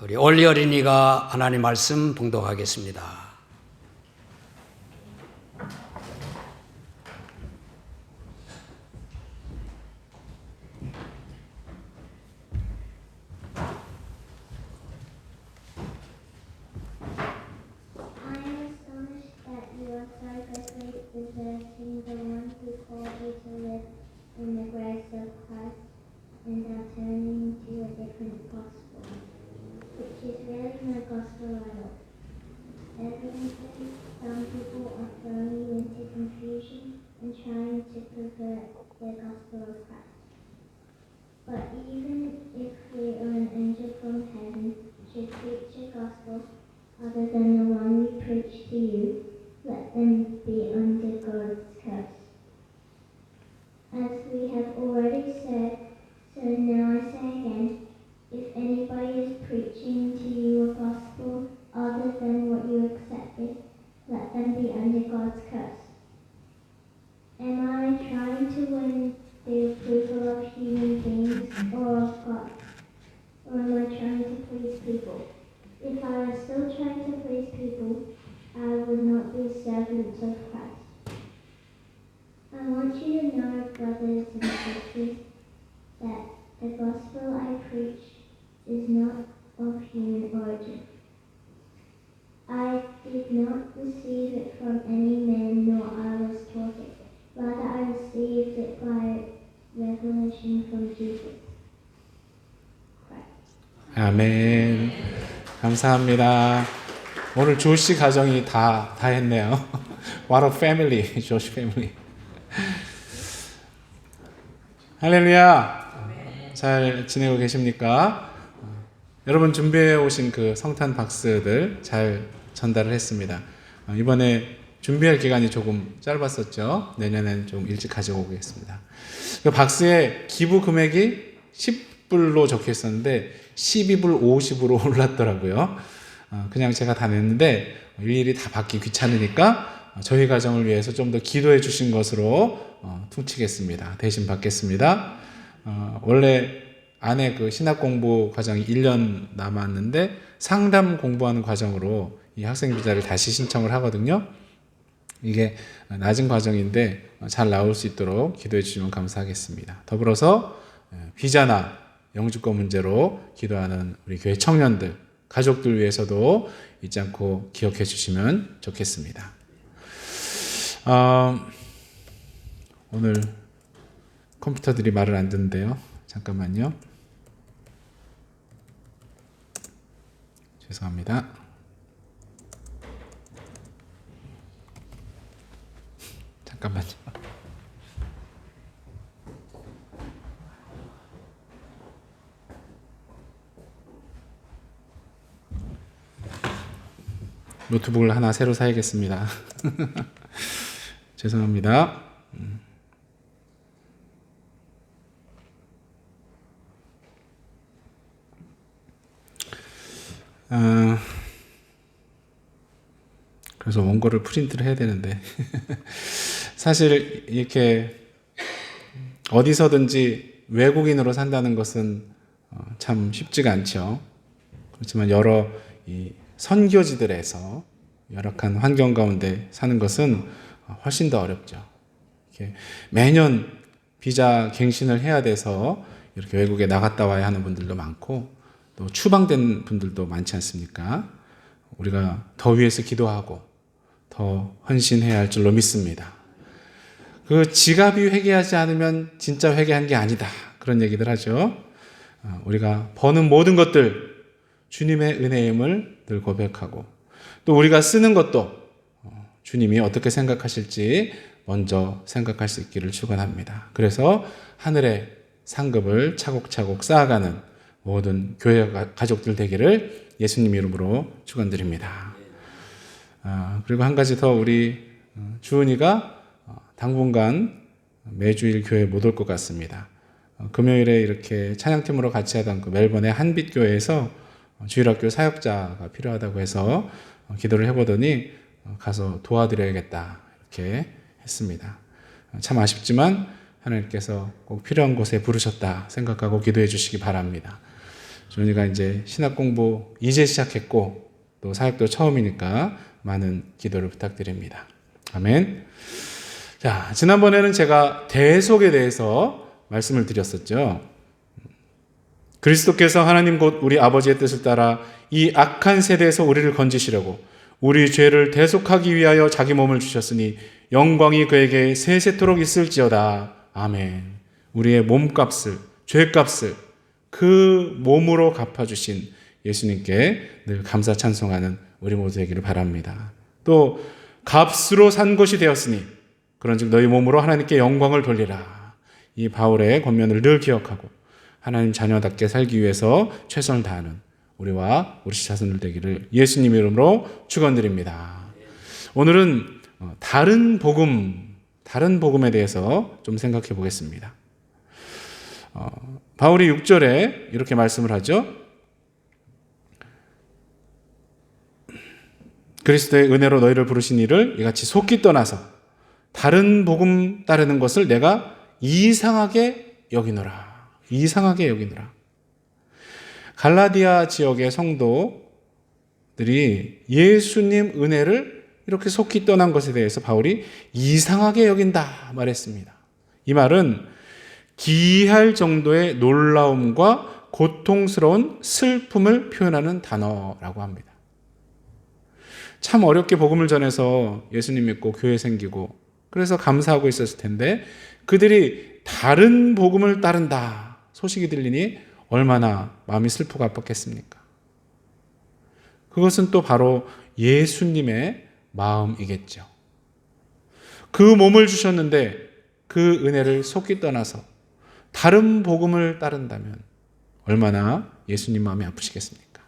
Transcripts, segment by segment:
우리 올리 어린이가 하나님 말씀 봉독하겠습니다. In the grace of Christ and are turning to a different gospel, which is really no gospel at all. Evidently, some people are throwing you into confusion and trying to pervert the gospel of Christ. But even if we or an angel from heaven should preach a gospel other than the one we preach to you, let them be under God's curse. As we have already said, so now I say again, if anybody is preaching to you a gospel other than what you accepted, let them be under God's curse. Am I trying to win the approval of human beings or of God? Or am I trying to please people? If I was still trying to please people, I would not be servants of Christ. I want you to know, brothers and sisters, that the gospel I preach is not of human origin. I did not receive it from any man, nor I was taught it. Rather, I received it by revelation from Jesus Christ. 아멘. 감사합니다. 오늘 조시 가정이 다 했네요. What a family, 조시 패밀리. 할렐루야. 잘 지내고 계십니까? 여러분 준비해 오신 그 성탄 박스들 잘 전달을 했습니다. 이번에 준비할 기간이 조금 짧았었죠. 내년엔 좀 일찍 가지고 오겠습니다. 그 박스에 기부 금액이 10불로 적혀 있었는데 12불 50으로 올랐더라고요. 그냥 제가 다 냈는데 일일이 다 받기 귀찮으니까 저희 가정을 위해서 좀 더 기도해 주신 것으로 퉁치겠습니다. 대신 받겠습니다. 원래 아내 그 신학 공부 과정이 1년 남았는데 상담 공부하는 과정으로 이 학생 비자를 다시 신청을 하거든요. 이게 낮은 과정인데 잘 나올 수 있도록 기도해 주시면 감사하겠습니다. 더불어서 비자나 영주권 문제로 기도하는 우리 교회 청년들, 가족들 위해서도 잊지 않고 기억해 주시면 좋겠습니다. 오늘 컴퓨터들이 말을 안 듣는데요. 잠깐만요. 죄송합니다. 잠깐만요. 노트북을 하나 새로 사야겠습니다. 죄송합니다. 그래서 원고를 프린트를 해야 되는데 사실 이렇게 어디서든지 외국인으로 산다는 것은 참 쉽지가 않죠. 그렇지만 여러 이 선교지들에서 열악한 환경 가운데 사는 것은 훨씬 더 어렵죠. 이렇게 매년 비자 갱신을 해야 돼서 이렇게 외국에 나갔다 와야 하는 분들도 많고 또 추방된 분들도 많지 않습니까? 우리가 더 위해서 기도하고 더 헌신해야 할 줄로 믿습니다. 그 지갑이 회개하지 않으면 진짜 회개한 게 아니다. 그런 얘기들 하죠. 우리가 버는 모든 것들 주님의 은혜임을 늘 고백하고 또 우리가 쓰는 것도 주님이 어떻게 생각하실지 먼저 생각할 수 있기를 축원합니다. 그래서 하늘의 상급을 차곡차곡 쌓아가는 모든 교회 가족들 되기를 예수님 이름으로 축원드립니다. 그리고 한 가지 더 우리 주은이가 당분간 매주일 교회에 못 올 것 같습니다. 금요일에 이렇게 찬양팀으로 같이 하던 그 멜번의 한빛교회에서 주일학교 사역자가 필요하다고 해서 기도를 해보더니 가서 도와드려야겠다 이렇게 했습니다. 참 아쉽지만 하나님께서 꼭 필요한 곳에 부르셨다 생각하고 기도해 주시기 바랍니다. 조은이가 이제 신학 공부 이제 시작했고 또 사역도 처음이니까 많은 기도를 부탁드립니다. 아멘. 자, 지난번에는 제가 대속에 대해서 말씀을 드렸었죠. 그리스도께서 하나님 곧 우리 아버지의 뜻을 따라 이 악한 세대에서 우리를 건지시려고 우리 죄를 대속하기 위하여 자기 몸을 주셨으니 영광이 그에게 세세토록 있을지어다. 아멘. 우리의 몸값을, 죄값을 그 몸으로 갚아주신 예수님께 늘 감사 찬송하는 우리 모두 되기를 바랍니다. 또 값으로 산 것이 되었으니 그런즉 너희 몸으로 하나님께 영광을 돌리라. 이 바울의 권면을 늘 기억하고 하나님 자녀답게 살기 위해서 최선을 다하는 우리와 우리 자손들 되기를 예수님 이름으로 축원드립니다. 오늘은 다른 복음에 대해서 좀 생각해 보겠습니다. 바울이 6절에 이렇게 말씀을 하죠. 그리스도의 은혜로 너희를 부르신 이를 이같이 속히 떠나서 다른 복음 따르는 것을 내가 이상하게 여기노라. 이상하게 여기노라. 갈라디아 지역의 성도들이 예수님 은혜를 이렇게 속히 떠난 것에 대해서 바울이 이상하게 여긴다 말했습니다. 이 말은 기이할 정도의 놀라움과 고통스러운 슬픔을 표현하는 단어라고 합니다. 참 어렵게 복음을 전해서 예수님 믿고 교회 생기고 그래서 감사하고 있었을 텐데 그들이 다른 복음을 따른다 소식이 들리니 얼마나 마음이 슬프고 아팠겠습니까? 그것은 또 바로 예수님의 마음이겠죠. 그 몸을 주셨는데 그 은혜를 속히 떠나서 다른 복음을 따른다면 얼마나 예수님 마음이 아프시겠습니까?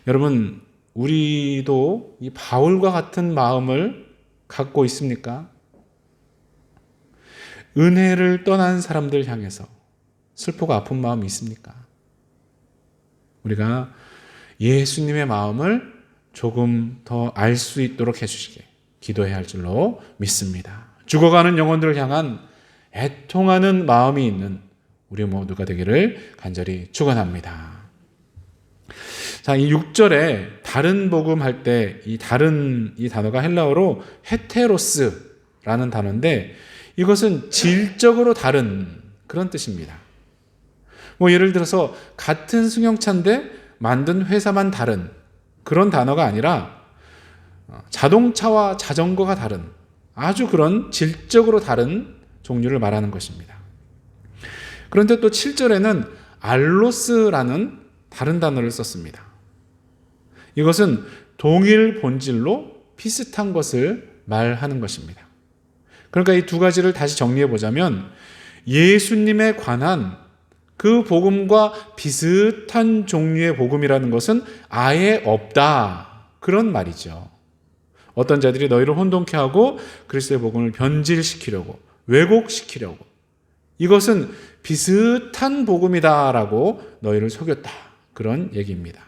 여러분, 우리도 이 바울과 같은 마음을 갖고 있습니까? 은혜를 떠난 사람들 향해서 슬프고 아픈 마음이 있습니까? 우리가 예수님의 마음을 조금 더 알 수 있도록 해주시게 기도해야 할 줄로 믿습니다. 죽어가는 영혼들을 향한 애통하는 마음이 있는 우리 모두가 되기를 간절히 축원합니다. 자, 이 6절에 다른 복음 할 때 이 단어가 헬라어로 헤테로스라는 단어인데 이것은 질적으로 다른 그런 뜻입니다. 예를 들어서 같은 승용차인데 만든 회사만 다른 그런 단어가 아니라 자동차와 자전거가 다른 아주 그런 질적으로 다른 종류를 말하는 것입니다. 그런데 또 7절에는 알로스라는 다른 단어를 썼습니다. 이것은 동일 본질로 비슷한 것을 말하는 것입니다. 그러니까 이 두 가지를 다시 정리해 보자면 예수님에 관한 그 복음과 비슷한 종류의 복음이라는 것은 아예 없다. 그런 말이죠. 어떤 자들이 너희를 혼돈케 하고 그리스도의 복음을 변질시키려고 왜곡시키려고 이것은 비슷한 복음이다라고 너희를 속였다. 그런 얘기입니다.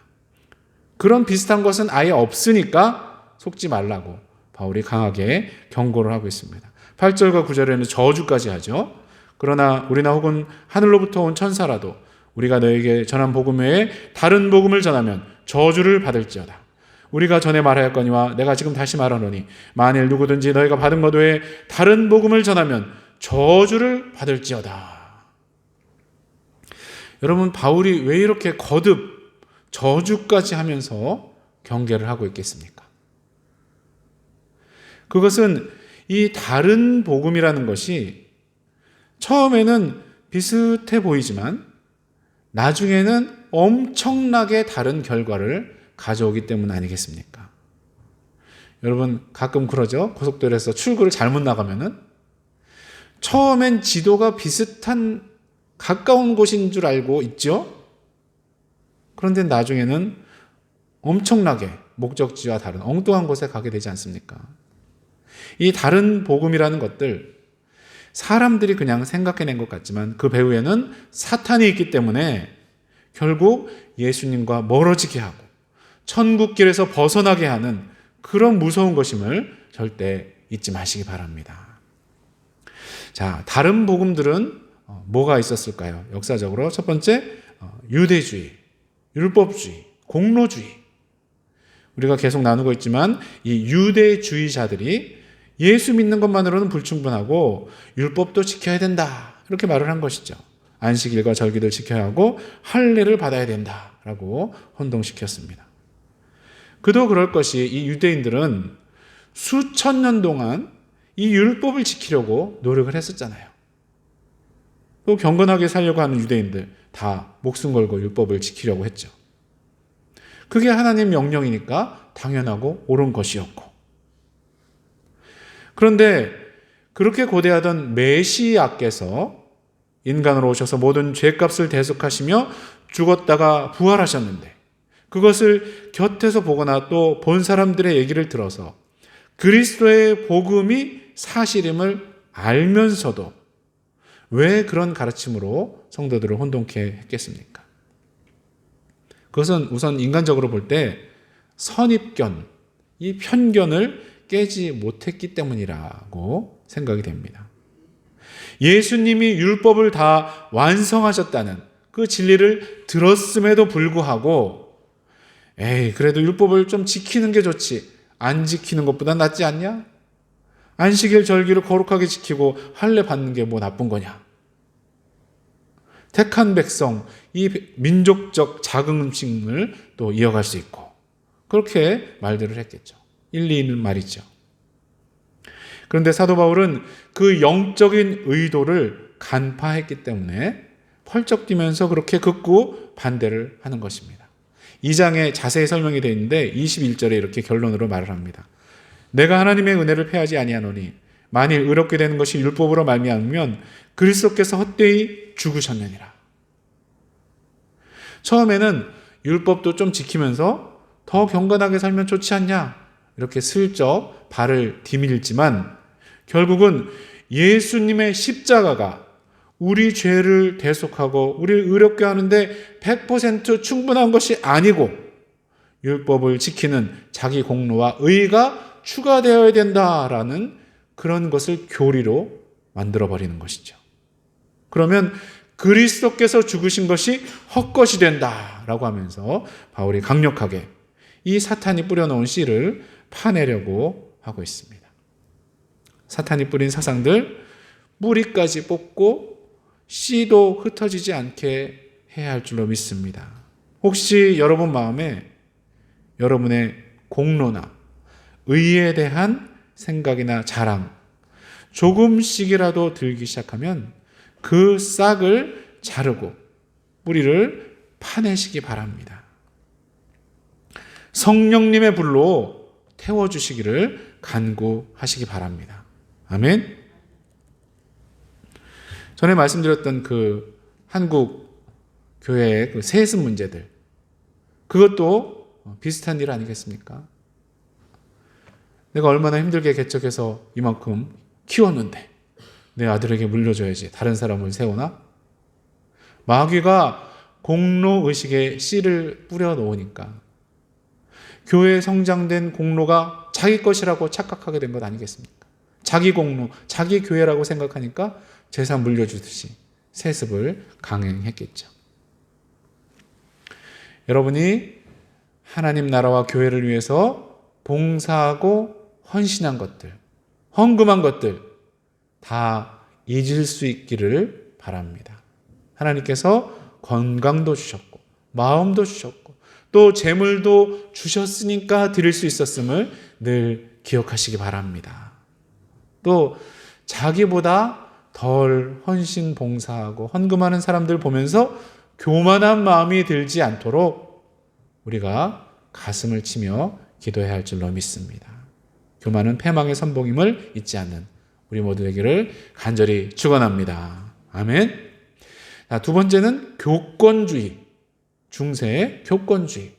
그런 비슷한 것은 아예 없으니까 속지 말라고 바울이 강하게 경고를 하고 있습니다. 8절과 9절에는 저주까지 하죠. 그러나 우리나 혹은 하늘로부터 온 천사라도 우리가 너에게 전한 복음 외에 다른 복음을 전하면 저주를 받을지어다. 우리가 전에 말하였거니와 내가 지금 다시 말하노니 만일 누구든지 너희가 받은 것 외에 다른 복음을 전하면 저주를 받을지어다. 여러분, 바울이 왜 이렇게 거듭 저주까지 하면서 경계를 하고 있겠습니까? 그것은 이 다른 복음이라는 것이 처음에는 비슷해 보이지만 나중에는 엄청나게 다른 결과를 가져오기 때문 아니겠습니까? 여러분 가끔 그러죠. 고속도로에서 출구를 잘못 나가면은 처음엔 지도가 비슷한 가까운 곳인 줄 알고 있죠. 그런데 나중에는 엄청나게 목적지와 다른 엉뚱한 곳에 가게 되지 않습니까? 이 다른 복음이라는 것들 사람들이 그냥 생각해낸 것 같지만 그 배후에는 사탄이 있기 때문에 결국 예수님과 멀어지게 하고 천국길에서 벗어나게 하는 그런 무서운 것임을 절대 잊지 마시기 바랍니다. 자, 다른 복음들은 뭐가 있었을까요? 역사적으로 첫 번째 유대주의, 율법주의, 공로주의. 우리가 계속 나누고 있지만 이 유대주의자들이 예수 믿는 것만으로는 불충분하고 율법도 지켜야 된다. 이렇게 말을 한 것이죠. 안식일과 절기를 지켜야 하고 할례를 받아야 된다라고 혼동시켰습니다. 그도 그럴 것이 이 유대인들은 수천 년 동안 이 율법을 지키려고 노력을 했었잖아요. 또 경건하게 살려고 하는 유대인들 다 목숨 걸고 율법을 지키려고 했죠. 그게 하나님 명령이니까 당연하고 옳은 것이었고. 그런데 그렇게 고대하던 메시아께서 인간으로 오셔서 모든 죄값을 대속하시며 죽었다가 부활하셨는데 그것을 곁에서 보거나 또 본 사람들의 얘기를 들어서 그리스도의 복음이 사실임을 알면서도 왜 그런 가르침으로 성도들을 혼돈케 했겠습니까? 그것은 우선 인간적으로 볼 때 선입견, 이 편견을 깨지 못했기 때문이라고 생각이 됩니다. 예수님이 율법을 다 완성하셨다는 그 진리를 들었음에도 불구하고 그래도 율법을 좀 지키는 게 좋지 안 지키는 것보다 낫지 않냐? 안식일 절기를 거룩하게 지키고 할례 받는 게 뭐 나쁜 거냐? 택한 백성, 이 민족적 자긍심을 또 이어갈 수 있고 그렇게 말들을 했겠죠. 일리 있는 말이죠. 그런데 사도 바울은 그 영적인 의도를 간파했기 때문에 펄쩍 뛰면서 그렇게 극구 반대를 하는 것입니다. 2장에 자세히 설명이 되어 있는데 21절에 이렇게 결론으로 말을 합니다. 내가 하나님의 은혜를 패하지 아니하노니 만일 의롭게 되는 것이 율법으로 말미암으면 그리스도께서 헛되이 죽으셨느니라. 처음에는 율법도 좀 지키면서 더 경건하게 살면 좋지 않냐 이렇게 슬쩍 발을 디밀지만 결국은 예수님의 십자가가 우리 죄를 대속하고 우리를 의롭게 하는데 100% 충분한 것이 아니고 율법을 지키는 자기 공로와 의가 추가되어야 된다라는 그런 것을 교리로 만들어버리는 것이죠. 그러면 그리스도께서 죽으신 것이 헛것이 된다라고 하면서 바울이 강력하게 이 사탄이 뿌려놓은 씨를 파내려고 하고 있습니다. 사탄이 뿌린 사상들 뿌리까지 뽑고 씨도 흩어지지 않게 해야 할 줄로 믿습니다. 혹시 여러분 마음에 여러분의 공로나 의에 대한 생각이나 자랑 조금씩이라도 들기 시작하면 그 싹을 자르고 뿌리를 파내시기 바랍니다. 성령님의 불로 태워주시기를 간구하시기 바랍니다. 아멘. 전에 말씀드렸던 그 한국 교회의 그 세습 문제들 그것도 비슷한 일 아니겠습니까? 내가 얼마나 힘들게 개척해서 이만큼 키웠는데 내 아들에게 물려줘야지 다른 사람을 세우나? 마귀가 공로의식에 씨를 뿌려 놓으니까 교회에 성장된 공로가 자기 것이라고 착각하게 된 것 아니겠습니까? 자기 공로, 자기 교회라고 생각하니까 재산 물려주듯이 세습을 강행했겠죠. 여러분이 하나님 나라와 교회를 위해서 봉사하고 헌신한 것들, 헌금한 것들 다 잊을 수 있기를 바랍니다. 하나님께서 건강도 주셨고 마음도 주셨고 또 재물도 주셨으니까 드릴 수 있었음을 늘 기억하시기 바랍니다. 또 자기보다 덜 헌신 봉사하고 헌금하는 사람들 보면서 교만한 마음이 들지 않도록 우리가 가슴을 치며 기도해야 할 줄로 믿습니다. 교만은 패망의 선봉임을 잊지 않는 우리 모두 되기를 간절히 축원합니다. 아멘. 두 번째는 교권주의, 중세의 교권주의.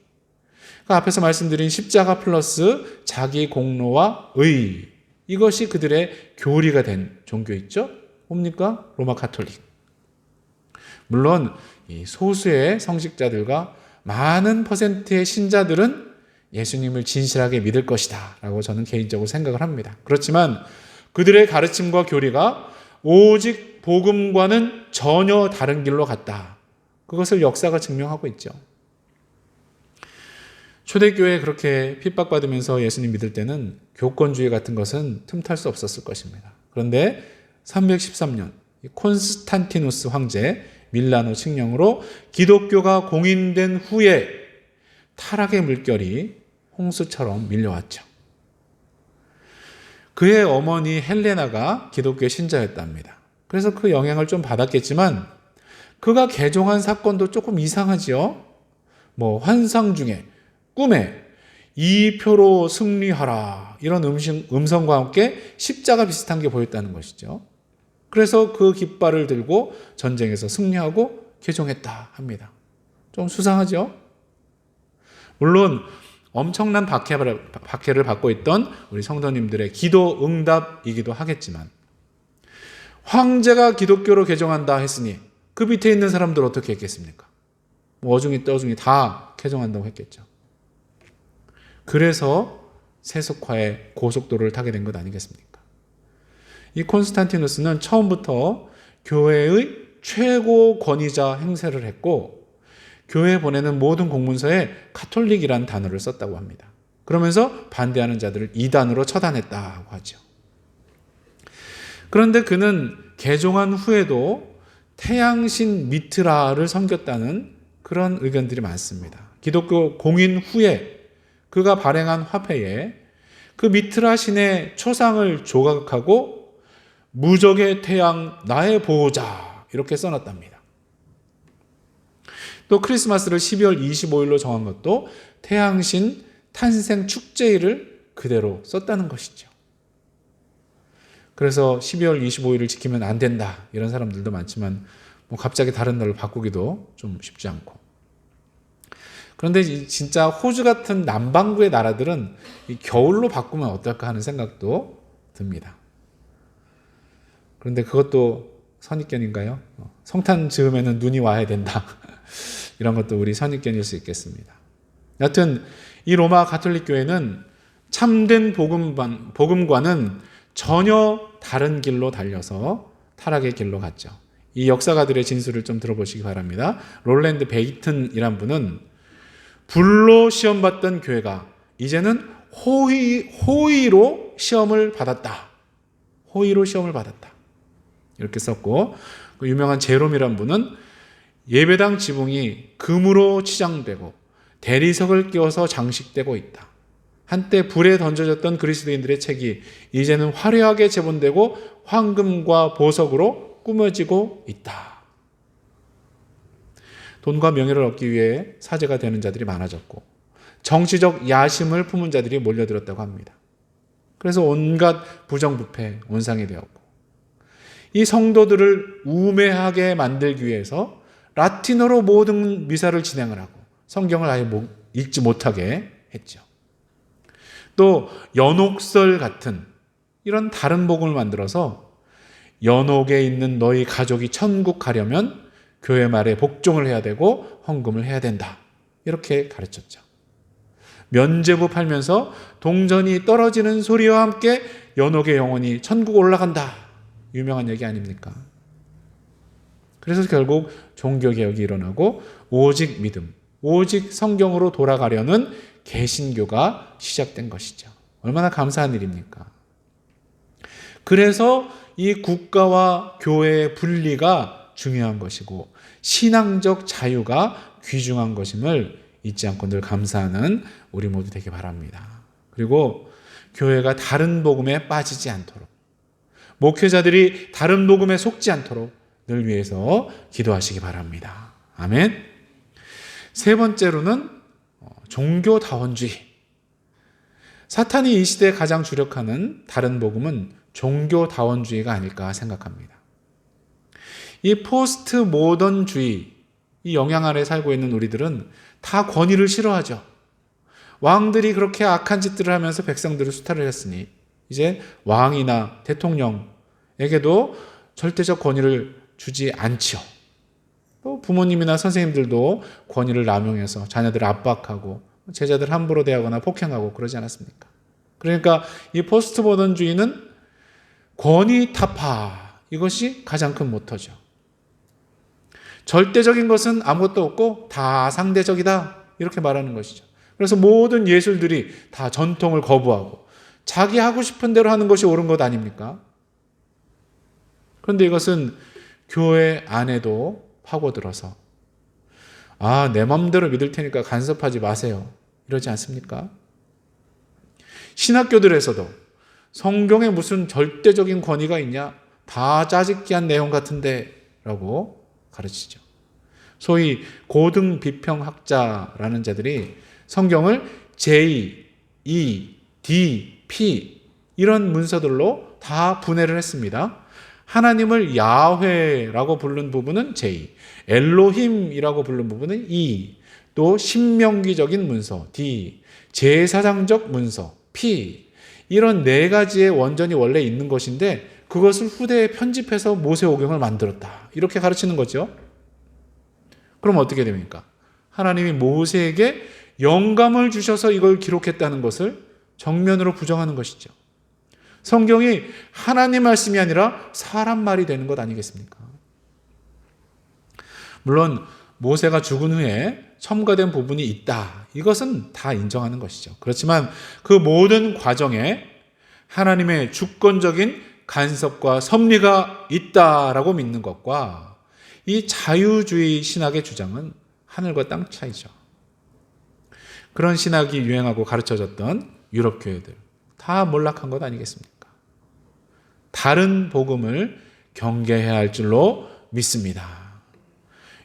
앞에서 말씀드린 십자가 플러스 자기 공로와 의, 이것이 그들의 교리가 된 종교 있죠? 뭡니까? 로마 가톨릭. 물론 이 소수의 성직자들과 많은 퍼센트의 신자들은 예수님을 진실하게 믿을 것이다 라고 저는 개인적으로 생각을 합니다. 그렇지만 그들의 가르침과 교리가 오직 복음과는 전혀 다른 길로 갔다. 그것을 역사가 증명하고 있죠. 초대교회에 그렇게 핍박받으면서 예수님 믿을 때는 교권주의 같은 것은 틈탈 수 없었을 것입니다. 그런데 313년 콘스탄티누스 황제 밀라노 칙령으로 기독교가 공인된 후에 타락의 물결이 홍수처럼 밀려왔죠. 그의 어머니 헬레나가 기독교 신자였답니다. 그래서 그 영향을 좀 받았겠지만 그가 개종한 사건도 조금 이상하지요. 환상 중에 꿈에 이표로 승리하라 이런 음성과 함께 십자가 비슷한 게 보였다는 것이죠. 그래서 그 깃발을 들고 전쟁에서 승리하고 개종했다 합니다. 좀 수상하죠? 물론 엄청난 박해를 받고 있던 우리 성도님들의 기도 응답이기도 하겠지만 황제가 기독교로 개종한다 했으니 그 밑에 있는 사람들 어떻게 했겠습니까? 어중이 떠중이 다 개종한다고 했겠죠. 그래서 세속화의 고속도로를 타게 된 것 아니겠습니까? 이 콘스탄티누스는 처음부터 교회의 최고 권위자 행세를 했고 교회에 보내는 모든 공문서에 가톨릭이라는 단어를 썼다고 합니다. 그러면서 반대하는 자들을 이단으로 처단했다고 하죠. 그런데 그는 개종한 후에도 태양신 미트라를 섬겼다는 그런 의견들이 많습니다. 기독교 공인 후에 그가 발행한 화폐에 그 미트라 신의 초상을 조각하고 무적의 태양 나의 보호자 이렇게 써놨답니다. 또 크리스마스를 12월 25일로 정한 것도 태양신 탄생 축제일을 그대로 썼다는 것이죠. 그래서 12월 25일을 지키면 안 된다 이런 사람들도 많지만 갑자기 다른 날로 바꾸기도 좀 쉽지 않고. 그런데 진짜 호주 같은 남반구의 나라들은 이 겨울로 바꾸면 어떨까 하는 생각도 듭니다. 그런데 그것도 선입견인가요? 성탄 즈음에는 눈이 와야 된다. 이런 것도 우리 선입견일 수 있겠습니다. 여하튼 이 로마 가톨릭 교회는 참된 복음과는 전혀 다른 길로 달려서 타락의 길로 갔죠. 이 역사가들의 진술을 좀 들어보시기 바랍니다. 롤랜드 베이튼이란 분은 불로 시험 받던 교회가 이제는 호의로 시험을 받았다. 호의로 시험을 받았다. 이렇게 썼고 그 유명한 제롬이란 분은 예배당 지붕이 금으로 치장되고 대리석을 끼워서 장식되고 있다. 한때 불에 던져졌던 그리스도인들의 책이 이제는 화려하게 재본되고 황금과 보석으로 꾸며지고 있다. 돈과 명예를 얻기 위해 사제가 되는 자들이 많아졌고 정치적 야심을 품은 자들이 몰려들었다고 합니다. 그래서 온갖 부정부패, 온상이 되었고 이 성도들을 우매하게 만들기 위해서 라틴어로 모든 미사를 진행을 하고 성경을 아예 읽지 못하게 했죠. 또 연옥설 같은 이런 다른 복음을 만들어서 연옥에 있는 너희 가족이 천국 가려면 교회 말에 복종을 해야 되고 헌금을 해야 된다. 이렇게 가르쳤죠. 면죄부 팔면서 동전이 떨어지는 소리와 함께 연옥의 영혼이 천국 올라간다. 유명한 얘기 아닙니까? 그래서 결국 종교개혁이 일어나고 오직 믿음, 오직 성경으로 돌아가려는 개신교가 시작된 것이죠. 얼마나 감사한 일입니까? 그래서 이 국가와 교회의 분리가 중요한 것이고 신앙적 자유가 귀중한 것임을 잊지 않고 늘 감사하는 우리 모두 되기 바랍니다. 그리고 교회가 다른 복음에 빠지지 않도록 목회자들이 다른 복음에 속지 않도록 늘 위해서 기도하시기 바랍니다. 아멘. 세 번째로는 종교다원주의. 사탄이 이 시대에 가장 주력하는 다른 복음은 종교다원주의가 아닐까 생각합니다. 이 포스트 모던주의, 이 영향 아래 살고 있는 우리들은 다 권위를 싫어하죠. 왕들이 그렇게 악한 짓들을 하면서 백성들을 수탈을 했으니 이제 왕이나 대통령에게도 절대적 권위를 주지 않죠. 또 부모님이나 선생님들도 권위를 남용해서 자녀들을 압박하고 제자들 함부로 대하거나 폭행하고 그러지 않았습니까? 그러니까 이 포스트 모던주의는 권위 타파, 이것이 가장 큰 모토죠. 절대적인 것은 아무것도 없고 다 상대적이다. 이렇게 말하는 것이죠. 그래서 모든 예술들이 다 전통을 거부하고 자기 하고 싶은 대로 하는 것이 옳은 것 아닙니까? 그런데 이것은 교회 안에도 파고들어서 내 맘대로 믿을 테니까 간섭하지 마세요. 이러지 않습니까? 신학교들에서도 성경에 무슨 절대적인 권위가 있냐? 다 짜집기한 내용 같은데 라고 가르치죠. 소위 고등 비평학자라는 자들이 성경을 J, E, D, P 이런 문서들로 다 분해를 했습니다. 하나님을 야훼라고 부른 부분은 J, 엘로힘이라고 부른 부분은 E, 또 신명기적인 문서 D, 제사장적 문서 P, 이런 네 가지의 원전이 원래 있는 것인데 그것을 후대에 편집해서 모세오경을 만들었다. 이렇게 가르치는 거죠. 그럼 어떻게 됩니까? 하나님이 모세에게 영감을 주셔서 이걸 기록했다는 것을 정면으로 부정하는 것이죠. 성경이 하나님 말씀이 아니라 사람 말이 되는 것 아니겠습니까? 물론 모세가 죽은 후에 첨가된 부분이 있다. 이것은 다 인정하는 것이죠. 그렇지만 그 모든 과정에 하나님의 주권적인 간섭과 섭리가 있다라고 믿는 것과 이 자유주의 신학의 주장은 하늘과 땅 차이죠. 그런 신학이 유행하고 가르쳐졌던 유럽 교회들 다 몰락한 것 아니겠습니까? 다른 복음을 경계해야 할 줄로 믿습니다.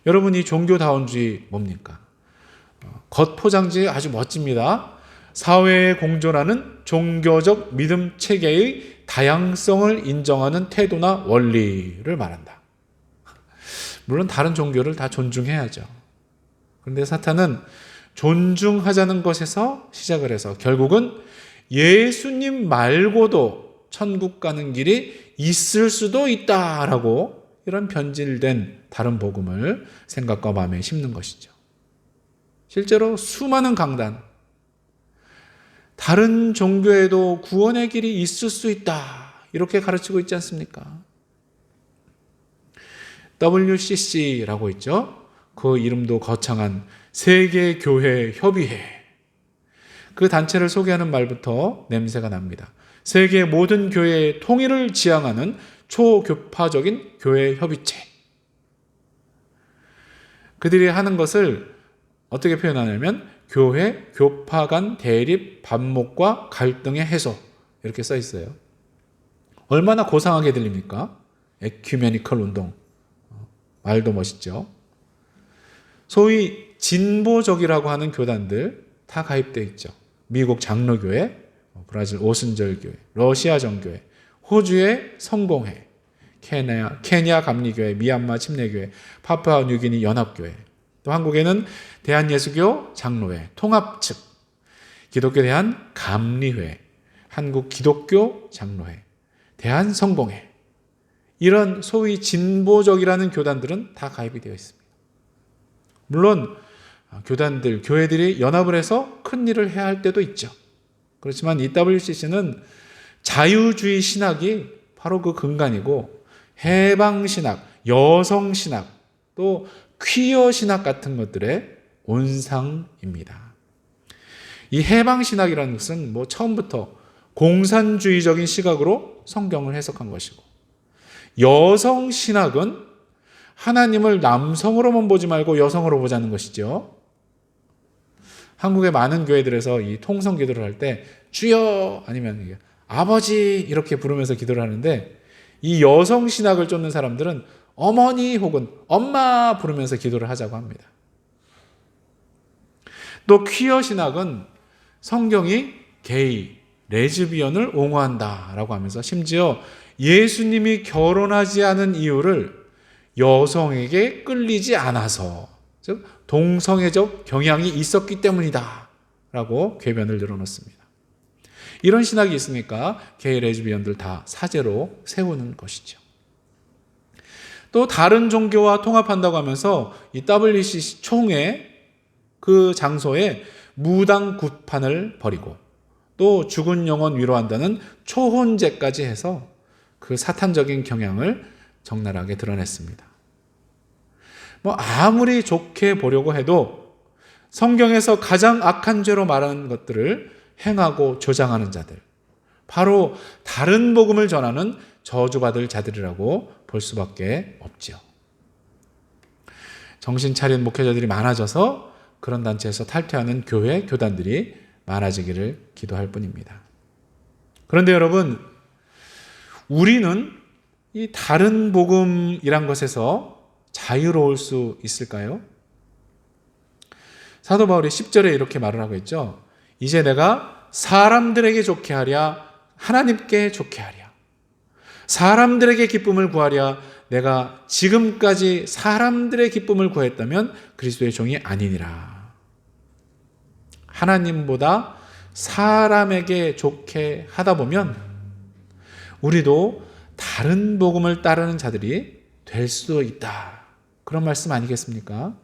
여러분, 이 종교다원주의 뭡니까? 겉포장지 아주 멋집니다. 사회에 공존하는 종교적 믿음 체계의 다양성을 인정하는 태도나 원리를 말한다. 물론 다른 종교를 다 존중해야죠. 그런데 사탄은 존중하자는 것에서 시작을 해서 결국은 예수님 말고도 천국 가는 길이 있을 수도 있다라고 이런 변질된 다른 복음을 생각과 마음에 심는 것이죠. 실제로 수많은 강단, 다른 종교에도 구원의 길이 있을 수 있다 이렇게 가르치고 있지 않습니까? WCC라고 있죠. 그 이름도 거창한 세계교회협의회. 그 단체를 소개하는 말부터 냄새가 납니다. 세계 모든 교회의 통일을 지향하는 초교파적인 교회 협의체. 그들이 하는 것을 어떻게 표현하냐면 교회 교파 간 대립 반목과 갈등의 해소 이렇게 써 있어요. 얼마나 고상하게 들립니까? 에큐메니컬 운동. 말도 멋있죠. 소위 진보적이라고 하는 교단들 다 가입되어 있죠. 미국 장로교회, 브라질 오순절교회, 러시아 정교회, 호주의 성공회, 케냐 감리교회, 미얀마 침례교회, 파푸아 뉴기니 연합교회, 또 한국에는 대한예수교 장로회, 통합측, 기독교 대한 감리회, 한국 기독교 장로회, 대한성공회, 이런 소위 진보적이라는 교단들은 다 가입이 되어 있습니다. 물론 교단들, 교회들이 연합을 해서 큰 일을 해야 할 때도 있죠. 그렇지만 이 WCC는 자유주의 신학이 바로 그 근간이고 해방신학, 여성신학, 또 퀴어 신학 같은 것들의 온상입니다. 이 해방신학이라는 것은 처음부터 공산주의적인 시각으로 성경을 해석한 것이고, 여성신학은 하나님을 남성으로만 보지 말고 여성으로 보자는 것이죠. 한국의 많은 교회들에서 이 통성 기도를 할 때 주여 아니면 아버지 이렇게 부르면서 기도를 하는데, 이 여성 신학을 쫓는 사람들은 어머니 혹은 엄마 부르면서 기도를 하자고 합니다. 또 퀴어 신학은 성경이 게이, 레즈비언을 옹호한다라고 하면서 심지어 예수님이 결혼하지 않은 이유를 여성에게 끌리지 않아서, 즉 동성애적 경향이 있었기 때문이다 라고 궤변을 늘어놓습니다. 이런 신학이 있으니까 게이, 레즈비언들 다 사제로 세우는 것이죠. 또 다른 종교와 통합한다고 하면서 이 WCC 총회 그 장소에 무당 굿판을 벌이고, 또 죽은 영혼 위로한다는 초혼제까지 해서 그 사탄적인 경향을 적나라하게 드러냈습니다. 아무리 좋게 보려고 해도 성경에서 가장 악한 죄로 말하는 것들을 행하고 조장하는 자들, 바로 다른 복음을 전하는 저주받을 자들이라고 볼 수밖에 없지요. 정신 차린 목회자들이 많아져서 그런 단체에서 탈퇴하는 교회, 교단들이 많아지기를 기도할 뿐입니다. 그런데 여러분, 우리는 이 다른 복음이란 것에서 자유로울 수 있을까요? 사도 바울이 10절에 이렇게 말을 하고 있죠. 이제 내가 사람들에게 좋게 하랴 하나님께 좋게 하랴. 사람들에게 기쁨을 구하랴. 내가 지금까지 사람들의 기쁨을 구했다면 그리스도의 종이 아니니라. 하나님보다 사람에게 좋게 하다 보면 우리도 다른 복음을 따르는 자들이 될 수도 있다. 그런 말씀 아니겠습니까?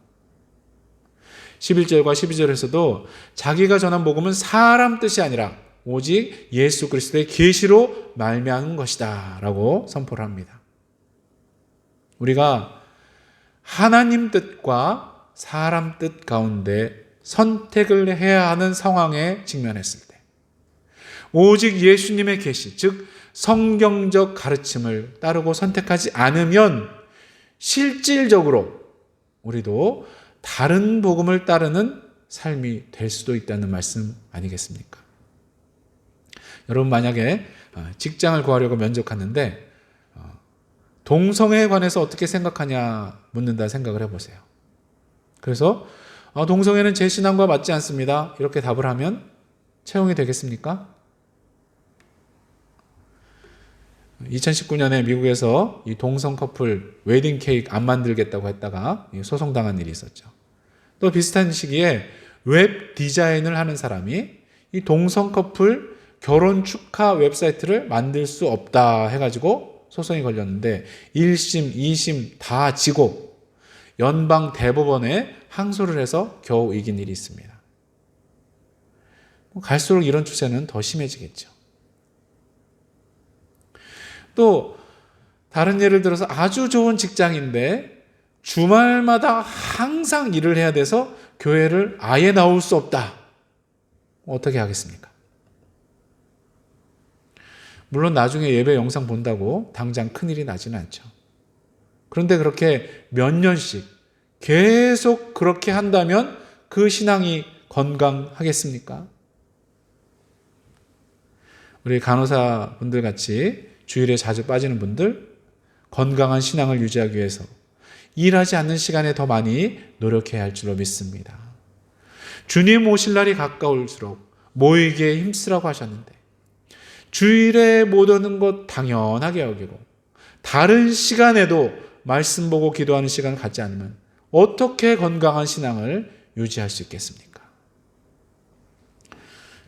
11절과 12절에서도 자기가 전한 복음은 사람 뜻이 아니라 오직 예수 그리스도의 계시로 말미암은 것이다 라고 선포를 합니다. 우리가 하나님 뜻과 사람 뜻 가운데 선택을 해야 하는 상황에 직면했을 때 오직 예수님의 계시, 즉 성경적 가르침을 따르고 선택하지 않으면 실질적으로 우리도 다른 복음을 따르는 삶이 될 수도 있다는 말씀 아니겠습니까? 여러분, 만약에 직장을 구하려고 면접 갔는데 동성애에 관해서 어떻게 생각하냐 묻는다 생각을 해보세요. 그래서 동성애는 제 신앙과 맞지 않습니다. 이렇게 답을 하면 채용이 되겠습니까? 2019년에 미국에서 이 동성 커플 웨딩 케이크 안 만들겠다고 했다가 소송당한 일이 있었죠. 또 비슷한 시기에 웹 디자인을 하는 사람이 이 동성 커플 결혼 축하 웹사이트를 만들 수 없다 해가지고 소송이 걸렸는데 1심, 2심 다 지고 연방 대법원에 항소를 해서 겨우 이긴 일이 있습니다. 갈수록 이런 추세는 더 심해지겠죠. 또 다른 예를 들어서 아주 좋은 직장인데 주말마다 항상 일을 해야 돼서 교회를 아예 나올 수 없다. 어떻게 하겠습니까? 물론 나중에 예배 영상 본다고 당장 큰일이 나지는 않죠. 그런데 그렇게 몇 년씩 계속 그렇게 한다면 그 신앙이 건강하겠습니까? 우리 간호사분들 같이 주일에 자주 빠지는 분들, 건강한 신앙을 유지하기 위해서 일하지 않는 시간에 더 많이 노력해야 할 줄로 믿습니다. 주님 오실 날이 가까울수록 모이기에 힘쓰라고 하셨는데 주일에 못 오는 것 당연하게 여기고 다른 시간에도 말씀 보고 기도하는 시간을 갖지 않으면 어떻게 건강한 신앙을 유지할 수 있겠습니까?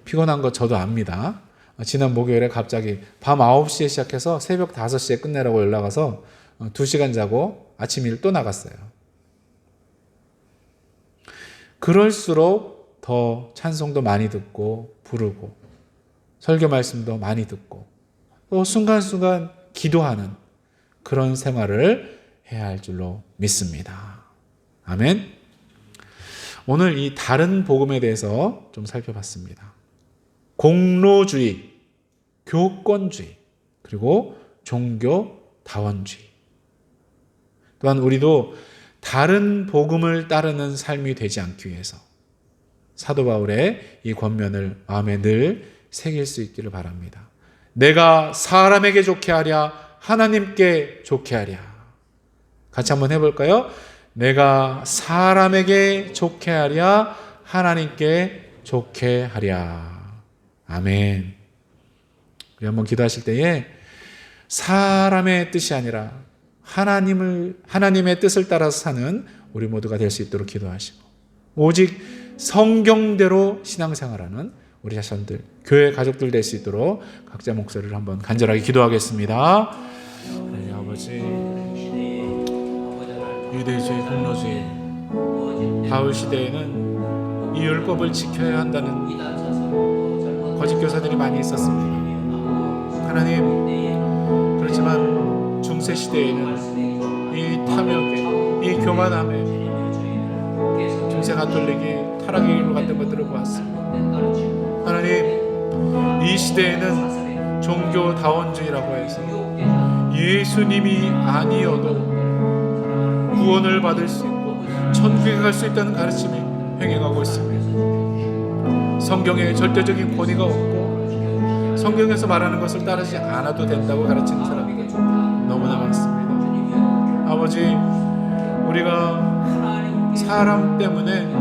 피곤한 거 저도 압니다. 지난 목요일에 갑자기 밤 9시에 시작해서 새벽 5시에 끝내라고 연락 와서 2시간 자고 아침 일 또 나갔어요. 그럴수록 더 찬송도 많이 듣고 부르고 설교 말씀도 많이 듣고 또 순간순간 기도하는 그런 생활을 해야 할 줄로 믿습니다. 아멘. 오늘 이 다른 복음에 대해서 좀 살펴봤습니다. 공로주의, 교권주의, 그리고 종교다원주의. 또한 우리도 다른 복음을 따르는 삶이 되지 않기 위해서 사도 바울의 이 권면을 마음에 늘 새길 수 있기를 바랍니다. 내가 사람에게 좋게 하랴 하나님께 좋게 하랴. 같이 한번 해볼까요? 내가 사람에게 좋게 하랴 하나님께 좋게 하랴. 아멘. 우리 한번 기도하실 때에 사람의 뜻이 아니라 하나님의 뜻을 따라서 사는 우리 모두가 될 수 있도록 기도하시고 오직 성경대로 신앙생활하는 우리 자손들, 교회 가족들 될 수 있도록 각자 목소리를 한번 간절하게 기도하겠습니다. 하나님 아버지, 유대주의, 공로주의, 바울 시대에는 이 율법을 지켜야 한다는 거짓 교사들이 많이 있었습니다. 하나님, 그렇지만 중세 시대에는 이 탐욕에, 이 교만함에 중세 가톨릭이 타락의 길로 갔던 것들을 보았습니다. 하나님, 이 시대에는 종교다원주의라고 해서 예수님이 아니어도 구원을 받을 수 있고 천국에 갈 수 있다는 가르침이 행해가고 있습니다. 성경에 절대적인 권위가 없고 성경에서 말하는 것을 따르지 않아도 된다고 가르치는 사람들이 너무나 많습니다. 아버지, 우리가 사람 때문에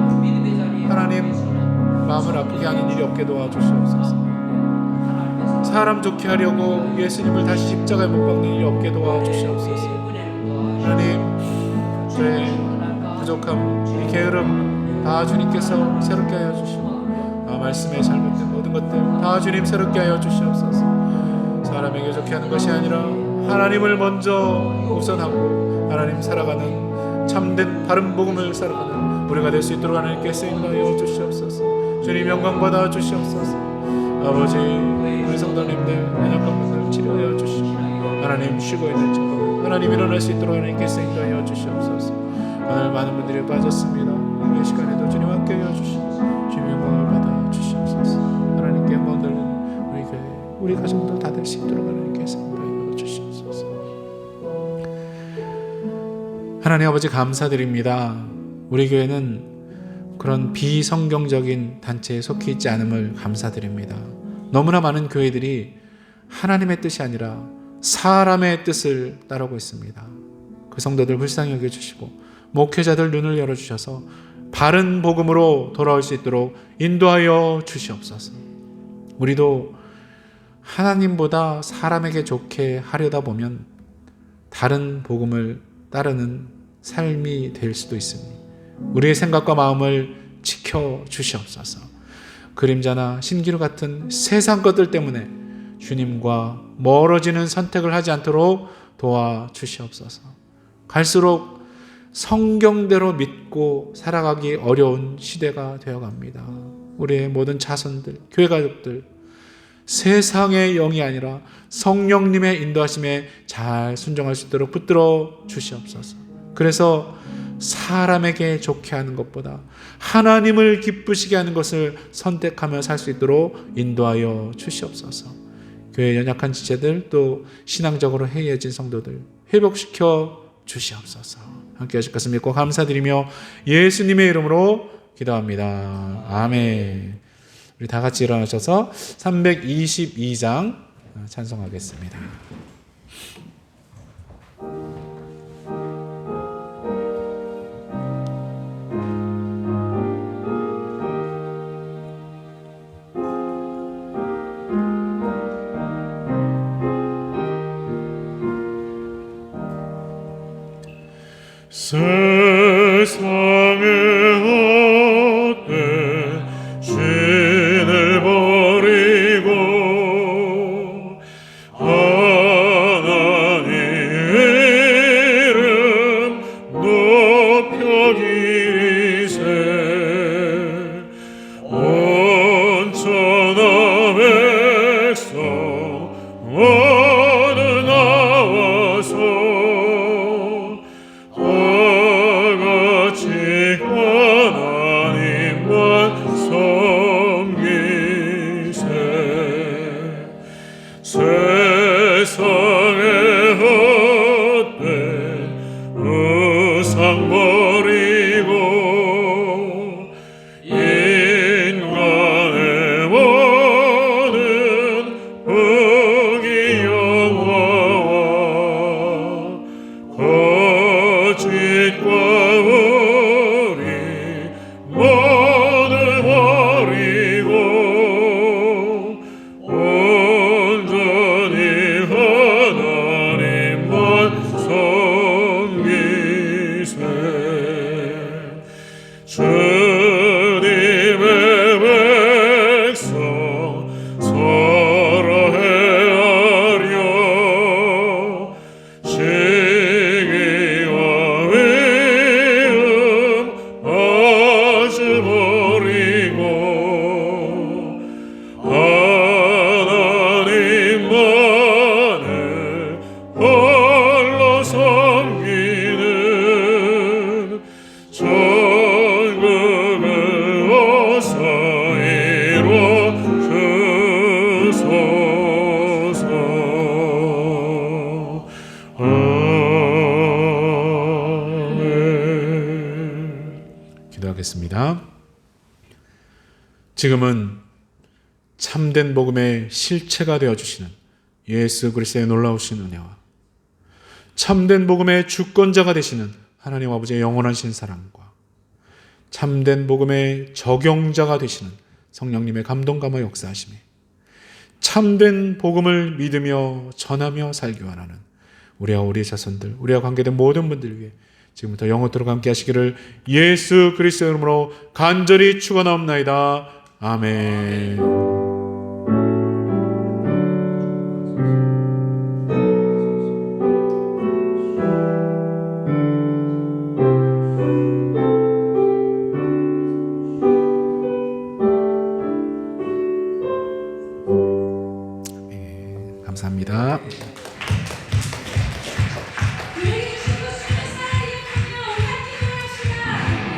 하나님 마음을 아프게 하는 일이 없게 도와주시옵소서. 사람 좋게 하려고 예수님을 다시 십자가에 못 박는 일이 없게 도와주시옵소서. 하나님, 저의 부족함, 이 게으름 다 주님께서 새롭게 하여 주시고, 말씀에 잘못된 모든 것들 다 주님 새롭게 하여 주시옵소서. 사람에게 좋게 하는 것이 아니라 하나님을 먼저 우선하고 하나님 살아가는 참된 바른 복음을 살아가는 우리가 될 수 있도록 하나님께 쓰임하여 주시옵소서. 주님 영광 받아 주시옵소서. 아버지, 우리 성도님들 연약한 분들 치료하여 주시고, 하나님 쉬고 있는 저 하나님 일어날 수 있도록 하나님께 쓰임하여 주시옵소서. 오늘 많은 분들이 빠졌습니다. 이 시간에도 주님 함께 하여 주시고 주님 영광을 받아 주시옵소서. 하나님께 영광 돌리는 우리 교회, 우리 가정들 다 될 수 있도록 하나님께 쓰임하여 주시옵소서. 하나님 아버지, 감사드립니다. 우리 교회는 그런 비성경적인 단체에 속해 있지 않음을 감사드립니다. 너무나 많은 교회들이 하나님의 뜻이 아니라 사람의 뜻을 따르고 있습니다. 그 성도들 불쌍히 여겨주시고 목회자들 눈을 열어주셔서 바른 복음으로 돌아올 수 있도록 인도하여 주시옵소서. 우리도 하나님보다 사람에게 좋게 하려다 보면 다른 복음을 따르는 삶이 될 수도 있습니다. 우리의 생각과 마음을 지켜 주시옵소서. 그림자나 신기루 같은 세상 것들 때문에 주님과 멀어지는 선택을 하지 않도록 도와주시옵소서. 갈수록 성경대로 믿고 살아가기 어려운 시대가 되어갑니다. 우리의 모든 자손들, 교회 가족들, 세상의 영이 아니라 성령님의 인도하심에 잘 순종할 수 있도록 붙들어 주시옵소서. 그래서 사람에게 좋게 하는 것보다 하나님을 기쁘시게 하는 것을 선택하며 살 수 있도록 인도하여 주시옵소서. 교회 연약한 지체들, 또 신앙적으로 해이해진 성도들 회복시켜 주시옵소서. 함께 하실 것을 믿고 감사드리며 예수님의 이름으로 기도합니다. 아멘. 우리 다 같이 일어나셔서 322장 찬송하겠습니다. 세상의 헛된 신을 버리고 하나님 이름 높여 기리세. 온 천하 백성 모두 나와서 하나님만 섬기세. 기도하겠습니다. 지금은 참된 복음의 실체가 되어주시는 예수 그리스도의 놀라우신 은혜와 참된 복음의 주권자가 되시는 하나님 아버지의 영원하신 사랑과 참된 복음의 적용자가 되시는 성령님의 감동감화 역사하심에 참된 복음을 믿으며 전하며 살기 원하는 우리와 우리의 자손들, 우리와 관계된 모든 분들 위해 지금부터 영원토록 함께 하시기를 예수 그리스도의 이름으로 간절히 축원하옵나이다. 아멘. 감사합니다.